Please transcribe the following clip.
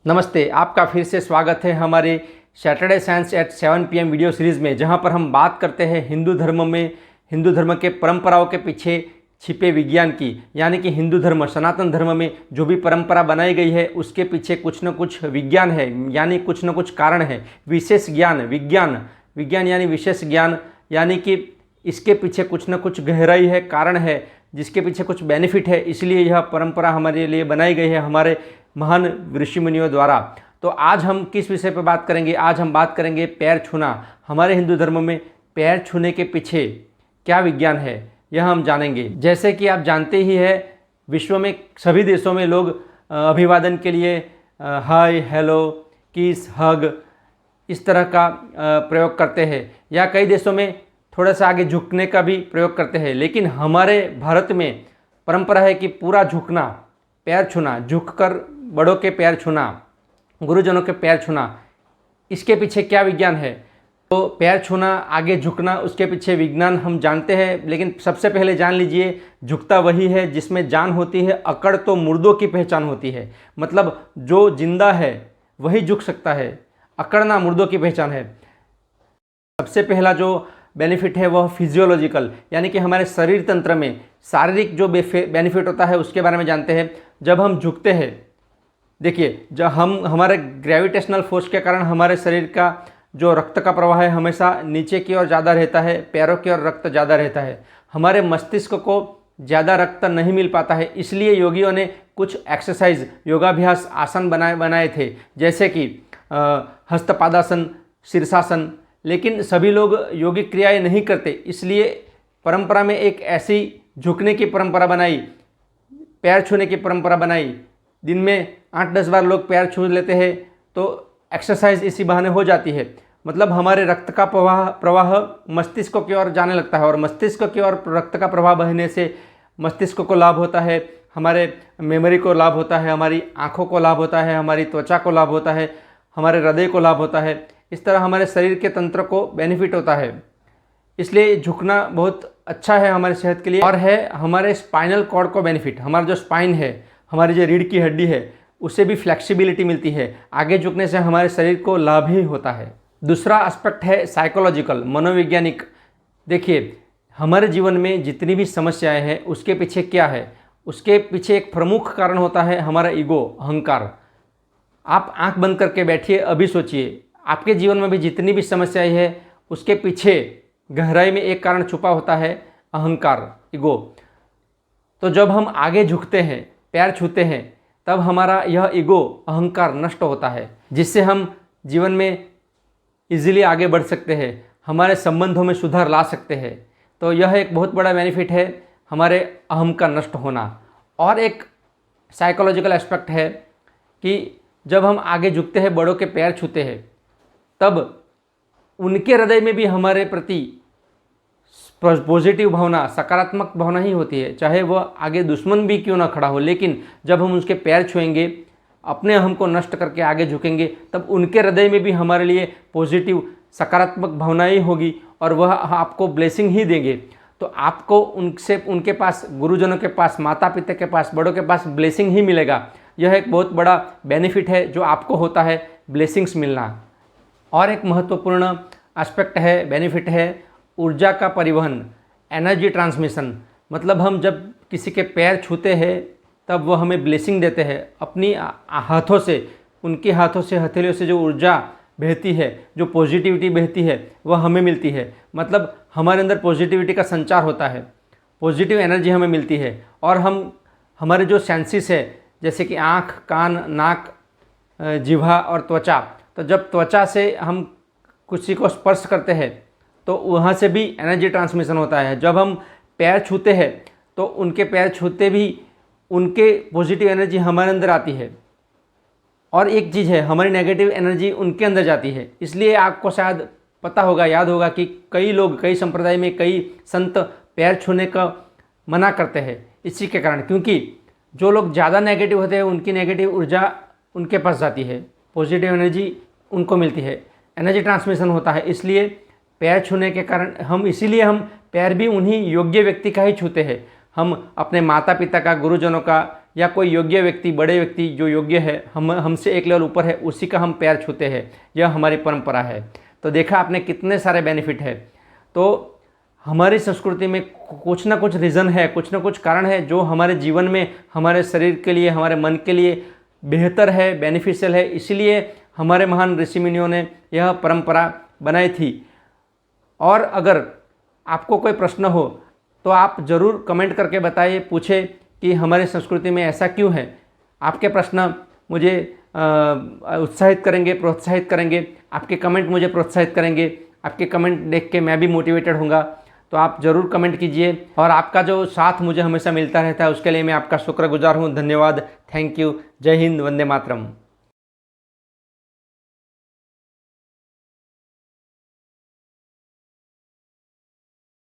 नमस्ते, आपका फिर से स्वागत है हमारे Saturday science at 7 PM video series में, जहां पर हम बात करते हैं हिंदू धर्म के परंपराओं के पीछे छिपे विज्ञान की। यानी कि हिंदू धर्म, सनातन धर्म में जो भी परंपरा बनाई गई है उसके पीछे कुछ न कुछ विज्ञान है, यानी कुछ न कुछ कारण है। विशेष ज्ञान, विज्ञान यानी विशेष ज्ञान, यानी कि इसके पीछे कुछ न कुछ गहराई है, कारण है, जिसके पीछे कुछ बेनिफिट है। इसलिए यह परंपरा हमारे लिए बनाई गई है हमारे महान ऋषि मुनियों द्वारा। तो आज हम किस विषय पर बात करेंगे? आज हम बात करेंगे पैर छूना। हमारे हिंदू धर्म में पैर छूने के पीछे क्या विज्ञान है, यह हम जानेंगे। जैसे कि आप जानते ही हैं, विश्व में सभी देशों में लोग अभिवादन के लिए हाय, हेलो, किस, हग इस तरह का प्रयोग करते हैं, या कई देशों में थोड़ा सा आगे झुकने का भी प्रयोग करते हैं। लेकिन हमारे भारत में परंपरा है कि पूरा झुकना, पैर छूना, झुककर बड़ों के पैर छूना, गुरुजनों के पैर छूना, इसके पीछे क्या विज्ञान है? तो पैर छूना, आगे झुकना, उसके पीछे विज्ञान हम जानते हैं। लेकिन सबसे पहले जान लीजिए, झुकता वही है जिसमें जान होती है, अकड़ तो मुर्दों की पहचान होती है। मतलब जो जिंदा है वही झुक सकता है, अकड़ना मुर्दों की पहचान है। सबसे पहला जो बेनिफिट है वह फिजियोलॉजिकल, यानी कि हमारे शरीर तंत्र में शारीरिक जो बेनिफिट होता है उसके बारे में जानते हैं। जब हम झुकते हैं, देखिए, जब हमारे ग्रेविटेशनल फोर्स के कारण हमारे शरीर का जो रक्त का प्रवाह है हमेशा नीचे की ओर ज़्यादा रहता है, पैरों की ओर रक्त ज़्यादा रहता है। हमारे मस्तिष्क को ज़्यादा रक्त नहीं मिल पाता है, इसलिए योगियों ने कुछ एक्सरसाइज, योगाभ्यास, आसन बनाए थे, जैसे कि हस्तपादासन, शीर्षासन। लेकिन सभी लोग योगिक क्रियाएं नहीं करते, इसलिए परंपरा में एक ऐसी झुकने की परंपरा बनाई, पैर छूने की परंपरा बनाई। दिन में 8-10 बार लोग पैर छू लेते हैं तो एक्सरसाइज इसी बहाने हो जाती है। मतलब हमारे रक्त का प्रवाह मस्तिष्क की ओर जाने लगता है, और मस्तिष्क की ओर रक्त का प्रवाह बहने से मस्तिष्क को लाभ होता है, हमारे मेमोरी को लाभ होता है, हमारी आँखों को लाभ होता है, हमारी त्वचा को लाभ होता है, हमारे हृदय को लाभ होता है। इस तरह हमारे शरीर के तंत्र को बेनिफिट होता है। इसलिए झुकना बहुत अच्छा है हमारी सेहत के लिए। और है हमारे स्पाइनल कॉर्ड को बेनिफिट। हमारा जो स्पाइन है, हमारी जो रीढ़ की हड्डी है, उससे भी फ्लेक्सिबिलिटी मिलती है। आगे झुकने से हमारे शरीर को लाभ ही होता है। दूसरा एस्पेक्ट है साइकोलॉजिकल, मनोवैज्ञानिक। देखिए, हमारे जीवन में जितनी भी समस्याएं हैं उसके पीछे क्या है? उसके पीछे एक प्रमुख कारण होता है हमारा ईगो, अहंकार। आप आंख बंद करके बैठिए, अभी सोचिए, आपके जीवन में भी जितनी भी समस्याएं हैं उसके पीछे गहराई में एक कारण छुपा होता है, अहंकार, ईगो। तो जब हम आगे झुकते हैं, पैर छूते हैं, तब हमारा यह ईगो, अहंकार नष्ट होता है, जिससे हम जीवन में इजीली आगे बढ़ सकते हैं, हमारे संबंधों में सुधार ला सकते हैं। तो यह एक बहुत बड़ा बेनिफिट है, हमारे अहम का नष्ट होना। और एक साइकोलॉजिकल एस्पेक्ट है कि जब हम आगे झुकते हैं, बड़ों के पैर छूते हैं, तब उनके हृदय में भी हमारे प्रति पॉजिटिव भावना, सकारात्मक भावना ही होती है, चाहे वह आगे दुश्मन भी क्यों ना खड़ा हो। लेकिन जब हम उसके पैर छुएंगे, अपने अहम को नष्ट करके आगे झुकेंगे, तब उनके हृदय में भी हमारे लिए पॉजिटिव, सकारात्मक भावनाएं होगी, और वह आपको ब्लेसिंग ही देंगे। तो आपको उनके पास, गुरुजनों के पास, माता पिता के पास, बड़ों के पास ब्लेसिंग ही मिलेगा। यह एक बहुत बड़ा बेनिफिट है जो आपको होता है, ब्लेसिंग्स मिलना। और एक महत्वपूर्ण एस्पेक्ट है, बेनिफिट है, ऊर्जा का परिवहन, एनर्जी ट्रांसमिशन। मतलब हम जब किसी के पैर छूते हैं तब वो हमें ब्लेसिंग देते हैं अपनी हाथों से, उनके हाथों से, हथेलियों से जो ऊर्जा बहती है, जो पॉजिटिविटी बहती है, वह हमें मिलती है। मतलब हमारे अंदर पॉजिटिविटी का संचार होता है, पॉजिटिव एनर्जी हमें मिलती है। और हमारे जो सेंसेस है, जैसे कि आँख, कान, नाक, जिह्वा और त्वचा, तो जब त्वचा से हम किसी को स्पर्श करते हैं तो वहाँ से भी एनर्जी ट्रांसमिशन होता है। जब हम पैर छूते हैं तो उनके पैर छूते भी उनके पॉजिटिव एनर्जी हमारे अंदर आती है, और एक चीज़ है, हमारी नेगेटिव एनर्जी उनके अंदर जाती है। इसलिए आपको शायद पता होगा, याद होगा कि कई लोग, कई संप्रदाय में कई संत पैर छूने का मना करते हैं इसी के कारण, क्योंकि जो लोग ज़्यादा नेगेटिव होते हैं उनकी नेगेटिव ऊर्जा उनके पास जाती है, पॉजिटिव एनर्जी उनको मिलती है, एनर्जी ट्रांसमिशन होता है। इसलिए पैर छूने के कारण इसीलिए हम पैर भी उन्हीं योग्य व्यक्ति का ही छूते हैं। हम अपने माता पिता का, गुरुजनों का, या कोई योग्य व्यक्ति, बड़े व्यक्ति जो योग्य है, हमसे एक लेवल ऊपर है, उसी का हम पैर छूते हैं। यह हमारी परंपरा है। तो देखा आपने कितने सारे बेनिफिट है। तो हमारी संस्कृति में कुछ ना कुछ रीज़न है, कुछ ना कुछ कारण है जो हमारे जीवन में, हमारे शरीर के लिए, हमारे मन के लिए बेहतर है, बेनिफिशियल है। इसलिए हमारे महान ऋषि मुनियों ने यह परंपरा बनाई थी। और अगर आपको कोई प्रश्न हो तो आप ज़रूर कमेंट करके बताइए, पूछे कि हमारी संस्कृति में ऐसा क्यों है। आपके प्रश्न मुझे उत्साहित करेंगे, प्रोत्साहित करेंगे। आपके कमेंट मुझे प्रोत्साहित करेंगे। आपके कमेंट देख के मैं भी मोटिवेटेड होऊंगा। तो आप ज़रूर कमेंट कीजिए और आपका जो साथ मुझे हमेशा मिलता रहता है उसके लिए मैं आपका शुक्रगुजार हूँ। धन्यवाद, थैंक यू। जय हिंद, वंदे मातरम।